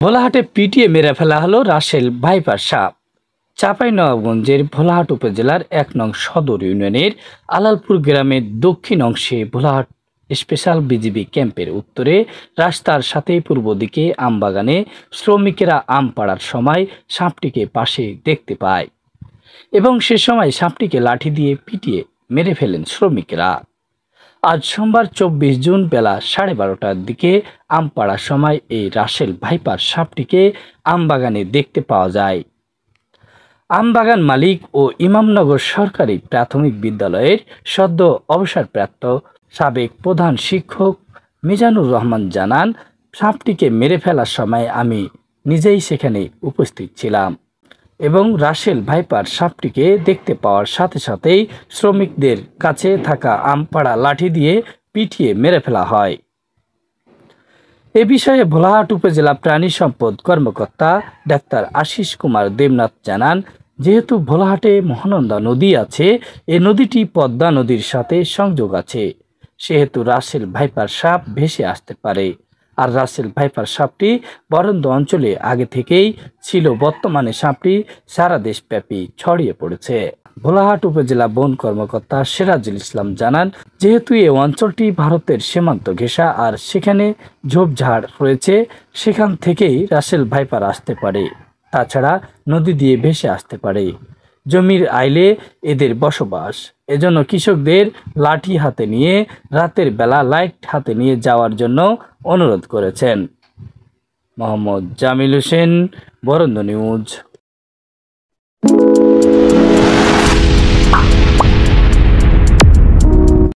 ভোলাহাটে পিটিয়ে মেরে ফেলা হলো রাসেল ভাইপার সাপ। চাঁপাইনবাবগঞ্জের ভোলাহাট উপজেলার ১ নং সদর ইউনিয়নের আলালপুর গ্রামের দক্ষিণ অংশে ভোলাহাট স্পেশাল বিজিবি ক্যাম্পের উত্তরে রাস্তার সাথে পূর্ব দিকে আমবাগানে শ্রমিকেরা আম পাড়ার সময় সাপটিকে পাশে দেখতে পায় এবং সে সময় সাপটিকে লাঠি দিয়ে পিটিয়ে মেরে ফেলেন শ্রমিকেরা। আজ সোমবার ২৪ জুন বেলা ১২:৩০টার দিকে আম পাড়ার সময় এই রাসেল ভাইপার সাপটিকে আমবাগানে দেখতে পাওয়া যায়। আমবাগান মালিক ও ইমামনগর সরকারি প্রাথমিক বিদ্যালয়ের সদ্য অবসরপ্রাপ্ত সাবেক প্রধান শিক্ষক মিজানুর রহমান জানান, সাপটিকে মেরে ফেলার সময় আমি নিজেই সেখানে উপস্থিত ছিলাম এবং রাসেল ভাইপার সাপটিকে দেখতে পাওয়ার সাথে সাথেই শ্রমিকদের কাছে থাকা আম পাড়া লাঠি দিয়ে পিটিয়ে মেরে ফেলা হয়। এ বিষয়ে ভোলাহাট উপজেলা প্রাণী সম্পদ কর্মকর্তা ডাক্তার আশিস কুমার দেবনাথ জানান, যেহেতু ভোলাহাটে মহানন্দা নদী আছে, এ নদীটি পদ্মা নদীর সাথে সংযোগ আছে, সেহেতু রাসেল ভাইপার সাপ ভেসে আসতে পারে। আর রাসেল ভাইপার সাপটি বরেন্দ্র অঞ্চলে আগে থেকেই ছিল, বর্তমানে সাপটি সারা দেশব্যাপী ছড়িয়ে পড়েছে। ভোলাহাট উপজেলা বন কর্মকর্তা সিরাজুল ইসলাম জানান, যেহেতু এই অঞ্চলটি ভারতের সীমান্ত ঘেঁষা আর সেখানে ঝোপঝাড় রয়েছে, সেখান থেকেই রাসেল ভাইপার আসতে পারে। তাছাড়া নদী দিয়ে ভেসে আসতে পারে। জমির আইলে এদের বসবাস, এজন্য কৃষকদের লাঠি হাতে নিয়ে রাতের বেলা লাইট হাতে নিয়ে যাওয়ার জন্য অনুরোধ করেছেন। মোহাম্মদ জামিল হোসেন, বরেন্দ্র নিউজ।